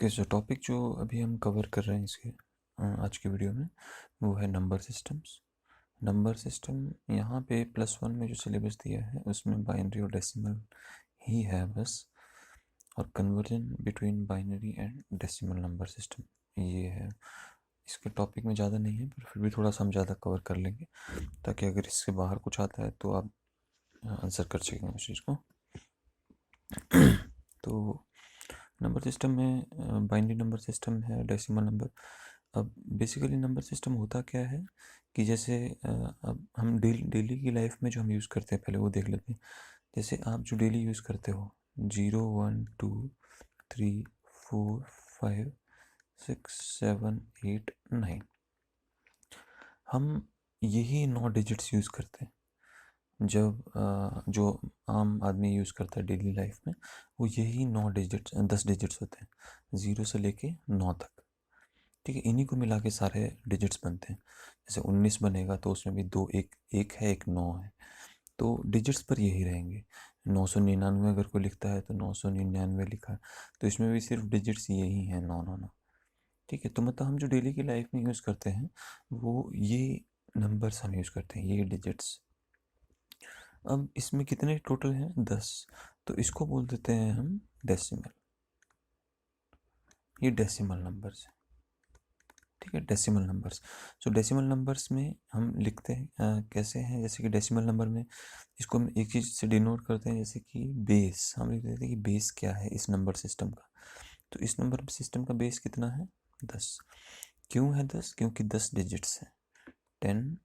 Okay, सो topic जो अभी हम कवर कर रहे हैं इसके आज की वीडियो में वो है नंबर सिस्टम्स। नंबर सिस्टम यहाँ पे +1 में जो सिलेबस दिया है उसमें बाइनरी और डेसिमल ही है बस, और conversion between binary and decimal number system ये है। इसके टॉपिक में ज़्यादा नहीं है, पर फिर भी थोड़ा सा हम ज़्यादा कवर कर लेंगे ताकि अगर इससे बाहर कुछ आता है तो आप आंसर कर सकेंगे उस चीज़ को। तो नंबर सिस्टम में बाइनरी नंबर सिस्टम है, डेसिमल नंबर। अब बेसिकली नंबर सिस्टम होता क्या है कि जैसे अब हम डेली की लाइफ में जो हम यूज़ करते हैं पहले वो देख लेते हैं। जैसे आप जो डेली यूज़ करते हो 0 1 2 3 4 5 6 7 8 9, हम यही 9 डिजिट्स यूज़ करते हैं। जब जो आम आदमी यूज़ करता है डेली लाइफ में वो यही 10 डिजिट्स होते हैं, 0 से लेके 9 तक। ठीक है, इन्हीं को मिला के सारे डिजिट्स बनते हैं। जैसे 19 बनेगा तो उसमें भी दो एक है, एक 9 है, तो डिजिट्स पर यही रहेंगे। 999 अगर कोई लिखता है तो 999 लिखा है, तो इसमें भी सिर्फ डिजिट्स यही हैं, 9 9 9। ठीक है, तो मतलब हम जो डेली की लाइफ में यूज़ करते हैं वो ये नंबर्स हम यूज़ करते हैं, ये डिजिट्स। अब इसमें कितने टोटल हैं? 10। तो इसको बोल देते हैं हम डेसिमल। ये डेसिमल नंबर्स हैं। ठीक है, डेसिमल नंबर्स। सो डेसिमल नंबर्स में हम लिखते हैं कैसे हैं, जैसे कि डेसिमल नंबर में इसको हम एक चीज़ से डिनोट करते हैं, जैसे कि बेस। हम लिख देते हैं कि बेस क्या है इस नंबर सिस्टम का। तो इस नंबर सिस्टम का बेस कितना है? 10। क्यों है 10? क्योंकि 10 डिजिट्स हैं, 10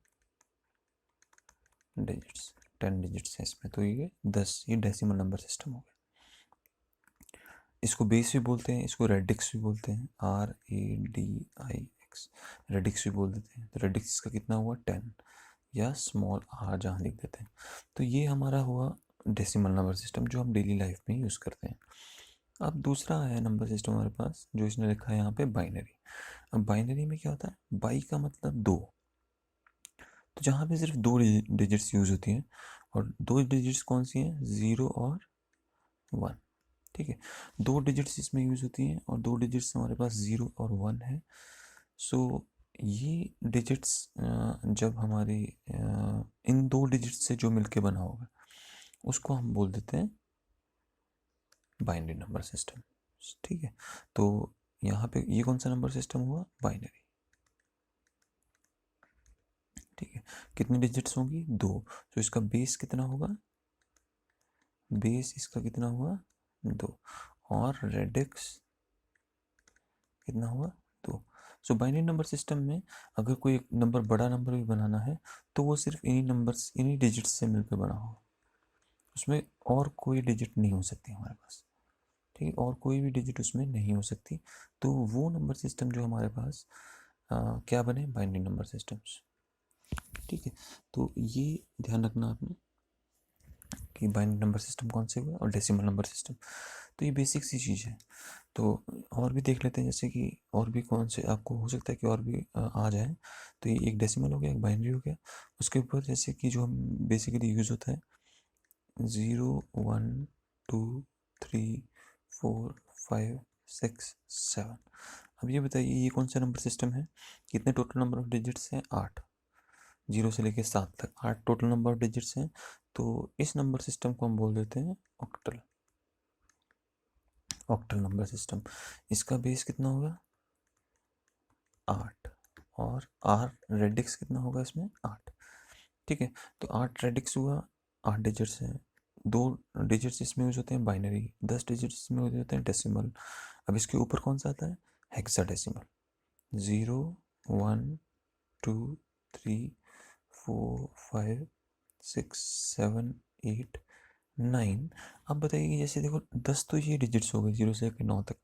डिजिट्स। 10 डिजिट्स हैं इसमें, तो ये 10, ये डेसिमल नंबर सिस्टम हो गया। इसको बेस भी बोलते हैं, इसको रेडिक्स भी बोलते हैं, RADIX, रेडिक्स भी बोल देते हैं। तो रेडिक्स का कितना हुआ? 10, या स्मॉल r जहाँ लिख देते हैं। तो ये हमारा हुआ डेसिमल नंबर सिस्टम जो हम डेली लाइफ में यूज़ करते हैं। अब दूसरा है नंबर सिस्टम हमारे पास, जो इसने लिखा है यहाँ पे बाइनरी। अब बाइनरी में क्या होता है? बाई का मतलब दो, तो जहाँ पे सिर्फ दो डिजिट्स यूज होती हैं, और दो डिजिट्स कौन सी हैं? 0 और 1। ठीक है, दो डिजिट्स इसमें यूज होती हैं, और दो डिजिट्स हमारे पास 0 और 1 है। सो ये डिजिट्स जब हमारे इन दो डिजिट्स से जो मिलके बना होगा उसको हम बोल देते हैं बाइनरी नंबर सिस्टम। ठीक है, तो यहाँ पे ये कौन सा नंबर सिस्टम हुआ? बाइनरी। ठीक है, कितनी डिजिट्स होंगी? दो। तो इसका बेस कितना होगा? बेस इसका कितना हुआ? 2। और रेडिक्स कितना हुआ? 2। सो बाइनरी नंबर सिस्टम में अगर कोई एक नंबर, बड़ा नंबर भी बनाना है तो वो सिर्फ इन्हीं नंबर्स, इन्हीं डिजिट्स से मिलकर बना हो, उसमें और कोई डिजिट नहीं हो सकती हमारे पास। ठीक है, और कोई भी डिजिट उसमें नहीं हो सकती। तो वो नंबर सिस्टम जो हमारे पास क्या बने? Binary number systems. ठीक है, तो ये ध्यान रखना आपने कि बाइनरी नंबर सिस्टम कौन से हुए और डेसिमल नंबर सिस्टम। तो ये बेसिक सी चीज़ है। तो और भी देख लेते हैं, जैसे कि और भी कौन से आपको हो सकता है कि और भी आ जाए। तो ये एक डेसिमल हो गया, एक बाइनरी हो गया। उसके ऊपर जैसे कि जो हम बेसिकली यूज़ होता है 0 1 2 3 4 5 6 7। अब ये बताइए ये कौन सा नंबर सिस्टम है? कितने टोटल नंबर ऑफ डिजिट्स हैं? 8। 0 से लेके 7 तक 8 टोटल नंबर ऑफ डिजिट्स हैं। तो इस नंबर सिस्टम को हम बोल देते हैं ऑक्टल। Octal number system. इसका बेस कितना होगा? 8। और आर रेडिक्स कितना होगा इसमें? 8। ठीक है, तो 8 रेडिक्स हुआ, 8 डिजिट्स हैं। दो डिजिट्स इसमें यूज होते हैं बाइनरी, 10 डिजिट्स इसमें यूज होते हैं डेसिमल। अब इसके ऊपर कौन सा आता है? हेक्साडेसिमल। 0 1 2 3 4 5 6 7 8 9। अब बताइए कि जैसे देखो 10 तो ये डिजिट्स हो गए 0 से लेकर 9 तक,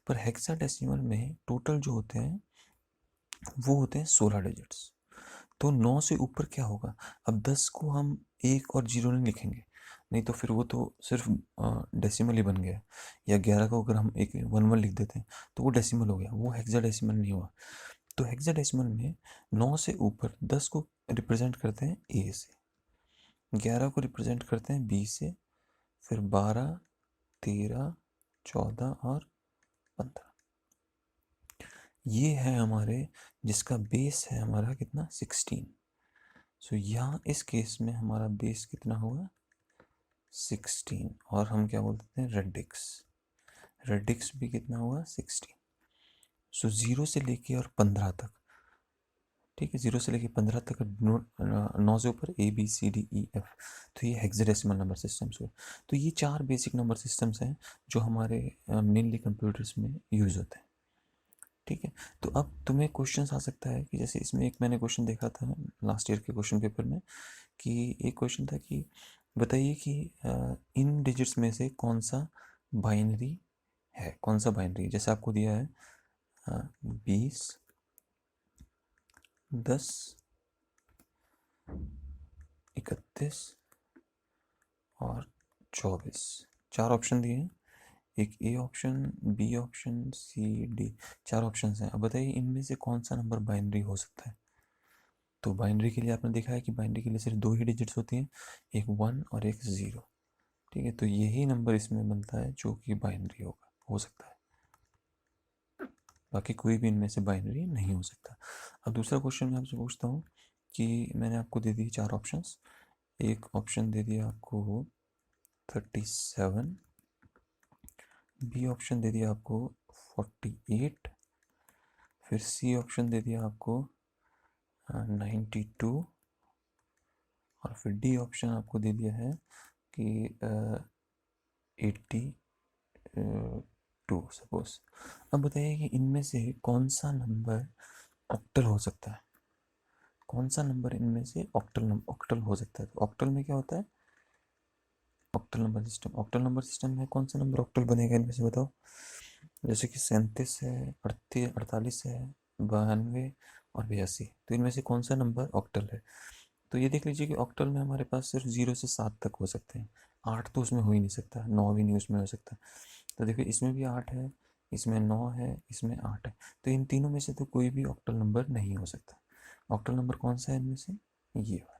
पर हेक्साडेसिमल में टोटल जो होते हैं वो होते हैं 16 डिजिट्स। तो 9 से ऊपर क्या होगा? अब 10 को हम 1 और 0 नहीं लिखेंगे, नहीं तो फिर वो तो सिर्फ डेसिमल ही बन गया। या 11 को अगर हम एक 1 1 लिख देते हैं तो वो डेसिमल हो गया, वो हेक्साडेसिमल नहीं हुआ। तो हेक्साडेसिमल में 9 से ऊपर 10 को रिप्रेजेंट करते हैं ए से, 11 को रिप्रेजेंट करते हैं बी से, फिर 12 13 14 और 15। ये है हमारे जिसका बेस है हमारा कितना 16। सो यहाँ इस केस में हमारा बेस कितना होगा 16, और हम क्या बोलते हैं रेडिक्स, रेडिक्स भी कितना हुआ 16। सो 0 से लेके और 15 तक, ठीक है, 0 से लेके 15 तक 9 से ऊपर ABCDEF, तो ये हेक्साडेसिमल नंबर सिस्टम्स हुए। तो ये 4 बेसिक नंबर सिस्टम्स हैं जो हमारे मेनली कंप्यूटर्स में यूज़ होते हैं, ठीक है। तो अब तुम्हें क्वेश्चन आ सकता है कि जैसे इसमें एक मैंने क्वेश्चन देखा था लास्ट ईयर के क्वेश्चन पेपर में, कि एक क्वेश्चन था कि बताइए कि इन डिजिट्स में से कौन सा बाइनरी है, कौन सा बाइनरी, जैसे आपको दिया है 20, 10, 31 और 24, 4 ऑप्शन दिए हैं, एक A option, B option, C, D, 4 option हैं। अब बताइए इनमें से कौन सा नंबर बाइनरी हो सकता है। तो बाइनरी के लिए आपने देखा है कि बाइनरी के लिए सिर्फ 2 ही डिजिट्स होती हैं, एक 1 और एक 0, ठीक है। तो यही नंबर इसमें बनता है जो कि बाइनरी होगा, हो सकता है, बाकी कोई भी इनमें से बाइनरी नहीं हो सकता। अब दूसरा क्वेश्चन मैं आपसे पूछता हूँ कि मैंने आपको दे दिए 4 ऑप्शंस, एक ऑप्शन दे दिया आपको 37, बी ऑप्शन दे दिया आपको 48, फिर सी ऑप्शन दे दिया आपको 92, और फिर डी ऑप्शन आपको दे दिया है कि 82 सपोज। अब बताइए कि इनमें से कौन सा नंबर ऑक्टल हो सकता है, कौन सा नंबर इनमें से ऑक्टल हो सकता है। तो ऑक्टल में क्या होता है, octal number system, octal number system में कौन सा नंबर ऑक्टल बनेगा इनमें से बताओ। जैसे कि 37 है, 48 है, 92 और 82, तो इनमें से कौन सा नंबर ऑक्टल है। तो ये देख लीजिए कि ऑक्टल में हमारे पास सिर्फ 0 से 7 तक हो सकते हैं, 8 तो उसमें हो ही नहीं सकता, 9 भी नहीं उसमें हो सकता। तो देखिए इसमें भी 8 है, इसमें 9 है, इसमें 8 है, तो इन तीनों में से तो कोई भी ऑक्टल नंबर नहीं हो सकता। ऑक्टल नंबर कौन सा है इनमें से, ये वाला।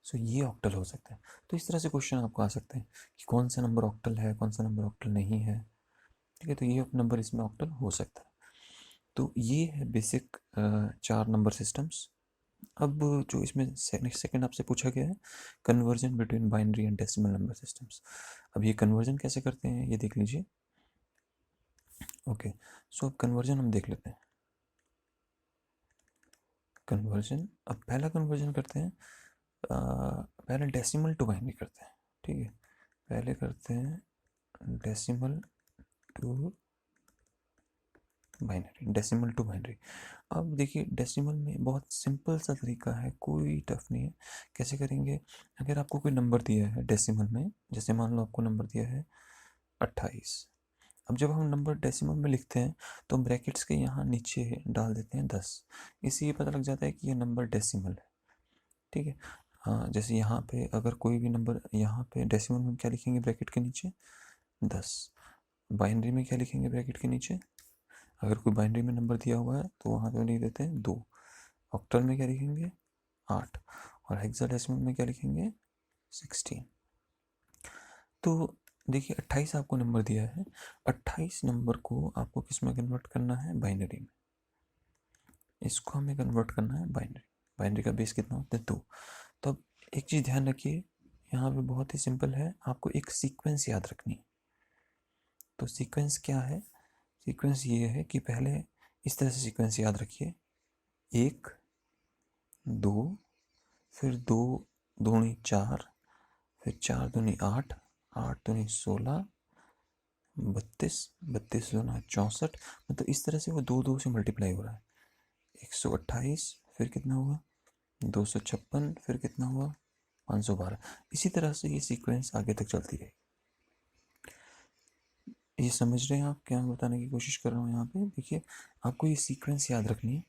सो ये ऑक्टल हो सकता है। तो इस तरह से क्वेश्चन आपको आ सकते हैं कि कौन सा नंबर ऑक्टल है, कौन सा नंबर ऑक्टल नहीं है, ठीक है। तो ये नंबर इसमें ऑक्टल हो सकता है। तो ये है बेसिक 4 नंबर सिस्टम्स। अब जो इसमें सेकंड आपसे पूछा गया है, conversion between binary and decimal number systems. अब ये कन्वर्जन कैसे करते हैं ये देख लीजिए। ओके, सो अब कन्वर्जन हम देख लेते हैं। कन्वर्जन, अब पहला कन्वर्जन करते हैं, पहले डेसिमल टू बाइनरी करते हैं, ठीक है। पहले करते हैं decimal to binary, decimal to binary. अब देखिए डेसिमल में बहुत सिंपल सा तरीका है, कोई टफ नहीं है। कैसे करेंगे, अगर आपको कोई नंबर दिया है डेसिमल में, जैसे मान लो आपको नंबर दिया है 28, अब जब हम नंबर डेसिमल में लिखते हैं तो हम ब्रैकेट्स के यहाँ नीचे डाल देते हैं 10, इससे ये पता लग जाता है कि ये नंबर डेसिमल है, ठीक है। हाँ, जैसे यहाँ पे अगर कोई भी नंबर यहाँ पे डेसिमल में क्या लिखेंगे ब्रैकेट के नीचे 10, बाइनरी में क्या लिखेंगे ब्रैकेट के नीचे, अगर कोई बाइनरी में नंबर दिया हुआ है तो वहाँ पे लिख देते हैं 2, ऑक्टल में क्या लिखेंगे 8, और हेक्साडेसिमल में क्या लिखेंगे 16। तो देखिए 28 आपको नंबर दिया है, 28 नंबर को आपको किस में कन्वर्ट करना है, बाइनरी में। इसको हमें कन्वर्ट करना है बाइनरी, बाइनरी का बेस कितना होता है 2। तो अब एक चीज़ ध्यान रखिए, यहाँ पे बहुत ही सिंपल है, आपको एक सीक्वेंस याद रखनी है। तो सीक्वेंस क्या है, सीक्वेंस ये है कि पहले इस तरह से सीक्वेंस याद रखिए, 1, 2, फिर 2 दूनी 4, फिर 4 दूनी 8, 8 दूनी 16, 32, 32 दूना 64, मतलब इस तरह से वो 2 से मल्टीप्लाई हो रहा है। 128, फिर कितना हुआ 256, फिर कितना हुआ 512, इसी तरह से ये सीक्वेंस आगे तक चलती रहेगी। ये समझ रहे हैं आप क्या मैं बताने की कोशिश कर रहा हूँ यहाँ पे। देखिए आपको ये सीक्वेंस याद रखनी है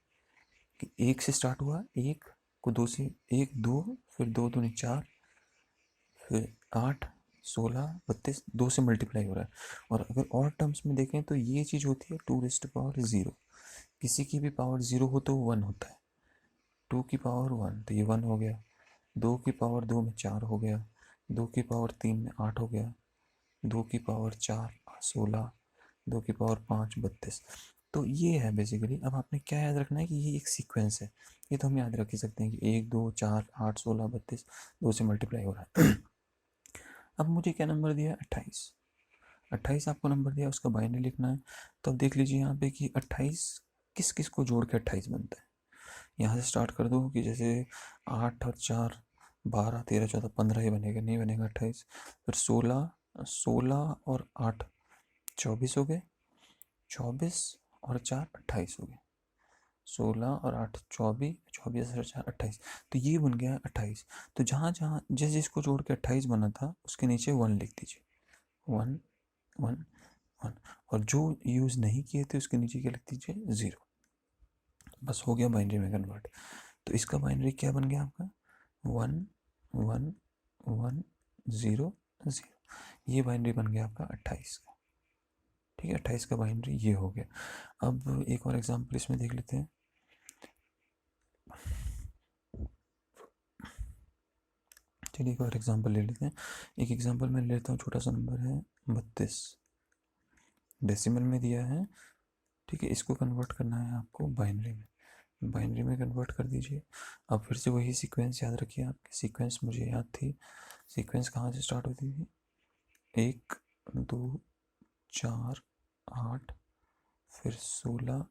कि 1 से स्टार्ट हुआ, 1 को 2 से 1 2, फिर 2 दूनी 4, फिर 8 16 32, 2 से मल्टीप्लाई हो रहा है। और अगर और टर्म्स में देखें तो ये चीज़ होती है 2 रेज़ टू पावर 0, किसी की भी पावर 0 हो तो 1 होता है, 2 की पावर 1 तो ये 1 हो गया, 2 की पावर 2 में 4 हो गया, 2 की पावर 3 में 8 हो गया, 2 की पावर 4 16, 2 की पावर 5 32। तो ये है बेसिकली। अब आपने क्या याद रखना है कि ये एक सीक्वेंस है, ये तो हम याद रख ही सकते हैं कि 1 2 4 8 16 32, 2 से मल्टीप्लाई हो रहा है। अब मुझे क्या नंबर दिया है? 28। 28 आपको नंबर दिया, उसका बाइनरी लिखना है। तो अब देख लीजिए यहाँ पे कि 28 किस किस को जोड़ के 28 बनता है। यहाँ से स्टार्ट कर दो कि जैसे 8 और 4 12 13 14 15 ही बनेगा, नहीं बनेगा 28। फिर 16 16 और 8 24 हो गए, 24 और 4 28 हो गए, 16 और 8 24, 24 और 4 28। तो ये बन गया 28। तो जहाँ जहाँ जिस जिसको जोड़ के 28 बना था उसके नीचे 1 लिख दीजिए, 1 1 1। और जो यूज़ नहीं किए थे उसके नीचे क्या लिख दीजिए? 0। बस हो गया बाइनरी में कन्वर्ट। तो इसका बाइनरी क्या बन गया आपका? 1 1 1 0 0। ये बाइनरी बन गया आपका 28 का। ठीक है, 28 का बाइनरी ये हो गया। अब एक और एग्जांपल इसमें देख लेते हैं। चलिए एक और एग्जांपल ले लेते हैं। एक एग्जांपल मैं ले लेता हूँ, छोटा सा नंबर है 32, डेसिमल में दिया है। ठीक है, इसको कन्वर्ट करना है आपको बाइनरी में। बाइनरी में कन्वर्ट कर दीजिए। अब फिर से वही सीक्वेंस याद रखिए, आपकी सीक्वेंस मुझे याद थी। सीक्वेंस कहाँ से स्टार्ट होती थी? 1 2 4 8, फिर 16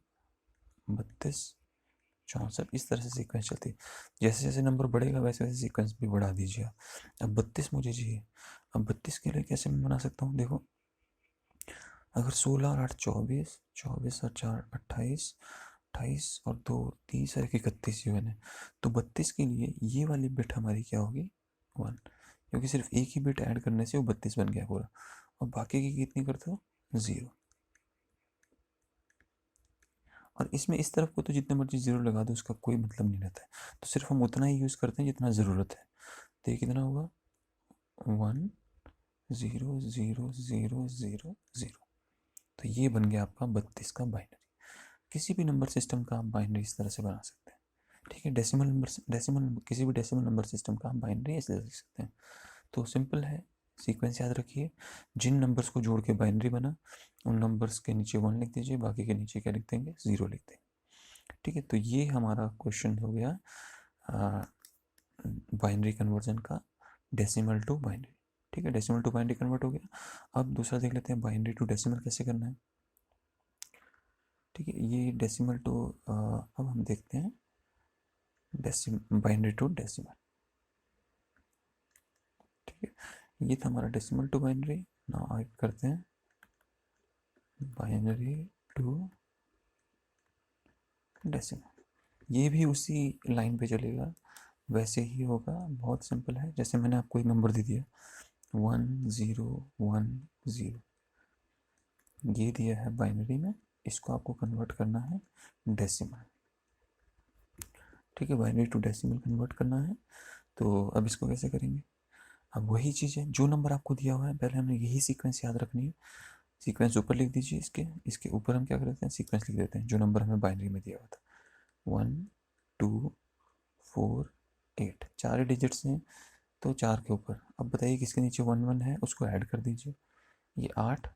32 64, इस तरह से सीक्वेंस चलती है। जैसे जैसे नंबर बढ़ेगा वैसे वैसे सीक्वेंस भी बढ़ा दीजिए आप। अब 32 मुझे चाहिए। अब 32 के लिए कैसे मैं बना सकता हूँ? देखो, अगर 16 और 8 24, 24 और 4 28, 28 और 2 30 और 31 ही बने। तो 32 के लिए ये वाली बिट हमारी क्या होगी? 1, क्योंकि सिर्फ एक ही बिट ऐड करने से वो 32 बन गया पूरा। और बाकी की कितनी करते हो? 0। और इसमें इस तरफ को तो जितने मर्जी 0 लगा दो उसका कोई मतलब नहीं रहता है। तो सिर्फ हम उतना ही यूज़ करते हैं जितना ज़रूरत है। तो ये कितना होगा? 1 0 0 0 0 0। तो ये बन गया आपका 32 का बाइनरी। किसी भी नंबर सिस्टम का आप बाइनरी इस तरह से बना सकते हैं। ठीक है, डेसिमल नंबर, किसी भी डेसिमल नंबर सिस्टम का आप बाइनरी ऐसे लिख सकते हैं। तो सिंपल है, सीक्वेंस याद रखिए। जिन नंबर्स को जोड़ के बाइनरी बना उन नंबर्स के नीचे 1 लिख दीजिए, बाकी के नीचे क्या लिख देंगे? 0 लिख देंगे। ठीक है, तो ये हमारा क्वेश्चन हो गया बाइनरी कन्वर्जन का, डेसिमल टू बाइनरी। ठीक है, डेसिमल टू बाइनरी कन्वर्ट हो गया। अब दूसरा देख लेते हैं बाइनरी टू डेसिमल कैसे करना है। ठीक है, ये डेसिमल टू, अब हम देखते हैं बाइनरी टू डेसिमल। ठीक है, ये था हमारा डेसिमल टू बाइनरी। नाउ आगे करते हैं बाइनरी टू डेसिमल। ये भी उसी लाइन पे चलेगा, वैसे ही होगा, बहुत सिंपल है। जैसे मैंने आपको एक नंबर दे दिया 1 0 1 0, ये दिया है बाइनरी में, इसको आपको कन्वर्ट करना है डेसिमल। ठीक है, बाइनरी टू डेसिमल कन्वर्ट करना है। तो अब इसको कैसे करेंगे? अब वही चीज़ है, जो नंबर आपको दिया हुआ है पहले हमें यही सीक्वेंस याद रखनी है। सीक्वेंस ऊपर लिख दीजिए, इसके इसके ऊपर हम क्या करते हैं? सीक्वेंस लिख देते हैं जो नंबर हमें बाइनरी में दिया हुआ था। 1 2 4 8, 4 ही डिजिट्स हैं, तो 4 के ऊपर अब बताइए किसके नीचे 1 1 है, उसको ऐड कर दीजिए। ये 8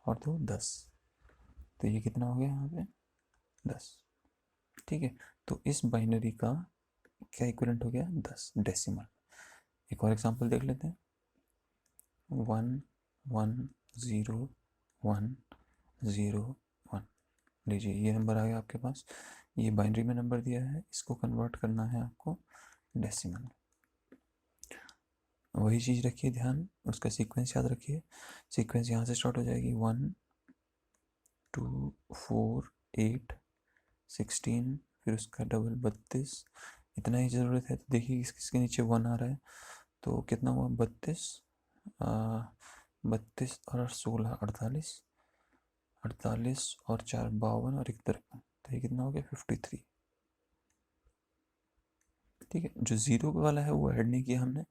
और 2 10, तो ये कितना हो गया यहाँ पे? 10। ठीक है, तो इस बाइनरी का क्या इक्विवेलेंट हो गया? 10 डेसिमल। एक और एग्जांपल देख लेते हैं। 1 1 0 1 0 1, लीजिए ये नंबर आ गया आपके पास। ये बाइनरी में नंबर दिया है, इसको कन्वर्ट करना है आपको डेसिमल। वही चीज़ रखिए ध्यान, उसका सीक्वेंस याद रखिए। सीक्वेंस यहाँ से स्टार्ट हो जाएगी 1 2 4 8 16, फिर उसका डबल 32। इतना ही ज़रूरत है। तो देखिए किसके नीचे 1 आ रहा है, तो कितना हुआ? 32, 32 और 16 48, 48 और 4 52 और 1 53, तो ये कितना हो गया? 53। ठीक है, जो 0 वाला है वो ऐड नहीं किया हमने,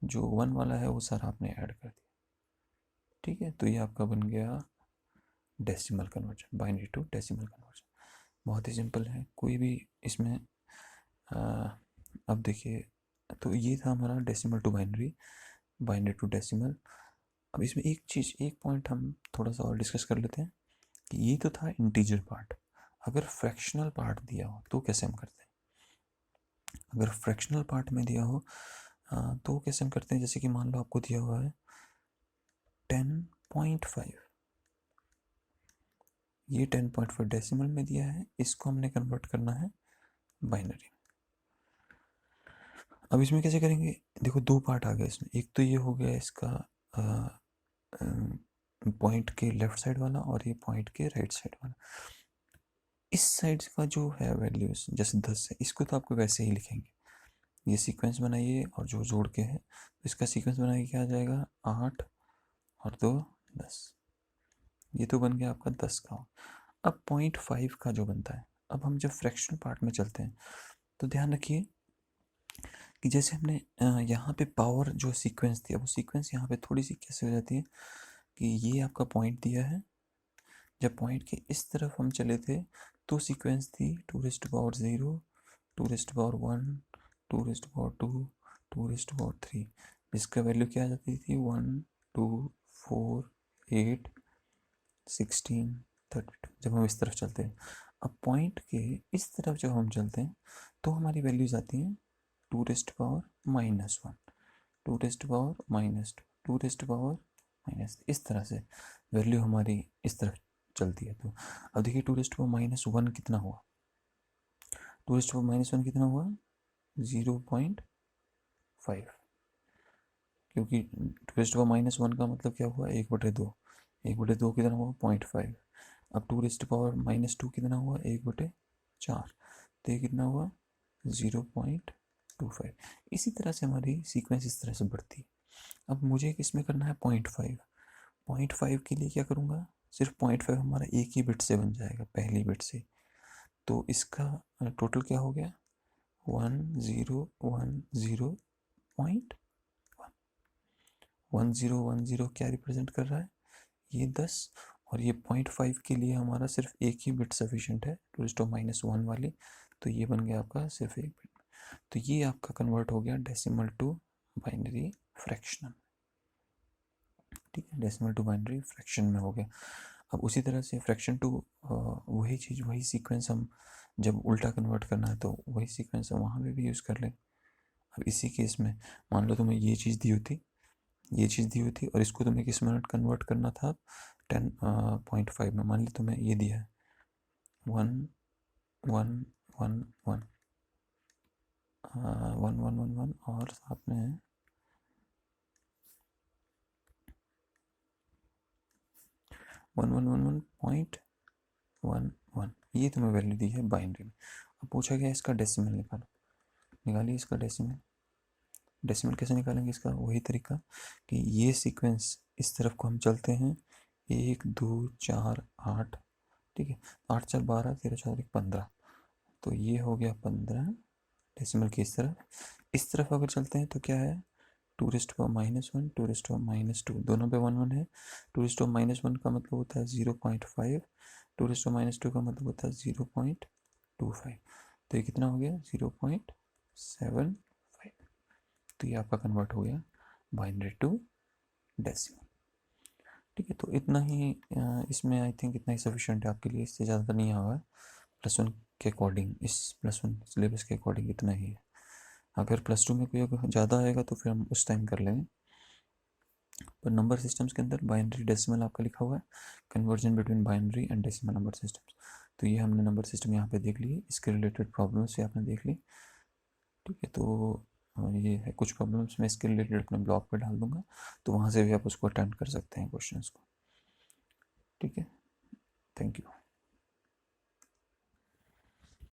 जो 1 वाला है वो सारा आपने ऐड कर दिया। ठीक है, तो ये आपका बन गया decimal conversion, binary to decimal conversion. बहुत ही सिंपल है, कोई भी इसमें आ, अब देखिए, तो ये था हमारा decimal to binary, binary to decimal. अब इसमें एक चीज़, एक पॉइंट हम थोड़ा सा और डिस्कस कर लेते हैं कि ये तो था इंटीजर पार्ट। अगर फ्रैक्शनल पार्ट दिया हो तो कैसे हम करते हैं? अगर फ्रैक्शनल पार्ट में दिया हो तो कैसे हम करते हैं? जैसे कि मान लो आपको दिया हुआ है 10.5, ये 10.5 डेसिमल में दिया है, इसको हमने कन्वर्ट करना है बाइनरी। अब इसमें कैसे करेंगे? देखो दो पार्ट आ गए इसमें, एक तो ये हो गया इसका पॉइंट के लेफ्ट साइड वाला और ये पॉइंट के राइट साइड वाला। इस साइड का जो है वैल्यूज जैसे 10 है, इसको तो आपको वैसे ही लिखेंगे, ये सीक्वेंस बनाइए और जो जोड़ के है तो इसका सीक्वेंस बनाइए, क्या आ जाएगा 8 और 2 10, ये तो बन गया आपका 10 का। अब 0.5 का जो बनता है, अब हम जब फ्रैक्शनल पार्ट में चलते हैं तो ध्यान रखिए कि जैसे हमने यहाँ पे पावर जो सीक्वेंस थी, अब वो सीक्वेंस यहाँ पे थोड़ी सी कैसे हो जाती है कि ये आपका पॉइंट दिया है, जब पॉइंट के इस तरफ हम चले थे तो सीक्वेंस थी 2⁻0, 2⁻1, 2⁻2, 2⁻3, जिसका वैल्यू क्या आ जाती थी 1 2 4 8 16 32, जब हम इस तरफ चलते हैं। अब पॉइंट के इस तरफ जब हम चलते हैं तो हमारी वैल्यूज आती हैं 2⁻−1, 2⁻−2, 2⁻−, इस तरह से वैल्यू हमारी इस तरफ चलती है। तो अब देखिए 2⁻−1 कितना हुआ? 2⁻−1 कितना हुआ? 0.5, क्योंकि 2⁻−1 का मतलब क्या हुआ? 1/2, 1/2 कितना हुआ? 0.5। अब 2⁻−2 कितना हुआ? 1/4, तो ये कितना हुआ? 0.25। इसी तरह से हमारी सीक्वेंस इस तरह से बढ़ती है। अब मुझे किसमें करना है? 0.5। 0.5 के लिए क्या करूँगा? सिर्फ 0.5 हमारा एक ही बिट से बन जाएगा, पहली बिट से, तो इसका टोटल क्या हो गया? 1010.1। 1010 क्या रिप्रेजेंट कर रहा है? ये 10, और ये 0.5 के लिए हमारा सिर्फ एक ही बिट सफिशिएंट है, 2⁻1 वाली, तो ये बन गया आपका सिर्फ एक बिट। तो ये आपका कन्वर्ट हो गया डेसिमल टू बाइनरी फ्रैक्शनल। ठीक है, डेसिमल टू बाइनरी फ्रैक्शन में हो गया। अब उसी तरह से फ्रैक्शन टू वही चीज़, वही सीक्वेंस हम जब उल्टा कन्वर्ट करना है तो वही सीक्वेंस हम वहाँ पे भी यूज़ कर लें। अब इसी केस में मान लो तुम्हें ये चीज़ दी होती, ये चीज़ दी होती और इसको तुम्हें किस में कन्वर्ट करना था? 10.5 में। मान ली तुम्हें ये दिया है 1 1 1 1 1 1 1 1 और साथ में 1111.11, ये तुम्हें वैल्यू दी है बाइनरी में। अब पूछा गया इसका डेसिमल निकालो, निकालिए इसका डेसिमल। डेसिमल कैसे निकालेंगे इसका? वही तरीका कि ये सीक्वेंस इस तरफ को हम चलते हैं 1 2 4 8, ठीक है, 8 4 12 13 14 15, तो ये हो गया 15 डेसिमल की इस तरफ अगर चलते हैं तो क्या है? 2⁻−1, 2⁻−2, दोनों पे 1 1 है। 2⁻−1 का मतलब होता है 0.5, 2⁻−2 का मतलब होता है 0.25, तो ये कितना हो गया? 0.75। तो ये आपका कन्वर्ट हो गया बाइनरी टू डेसिमल। ठीक है, तो इतना ही इसमें आई थिंक इतना ही सफिशिएंट है आपके लिए, इससे ज़्यादा नहीं होगा। +1 के अकॉर्डिंग, इस +1 सिलेबस के अकॉर्डिंग इतना ही है। अगर +2 में कोई अगर ज़्यादा आएगा तो फिर हम उस टाइम कर लेंगे। पर नंबर सिस्टम्स के अंदर बाइनरी डेसिमल आपका लिखा हुआ है, conversion between binary and decimal number systems. तो ये हमने नंबर सिस्टम यहाँ पे देख लिए, इसके रिलेटेड प्रॉब्लम्स से आपने देख ली। ठीक है, तो ये है कुछ प्रॉब्लम्स मैं इसके रिलेटेड अपने ब्लॉग पे डाल दूंगा, तो वहाँ से भी आप उसको अटेम्प्ट कर सकते हैं क्वेश्चंस को। ठीक है, थैंक यू।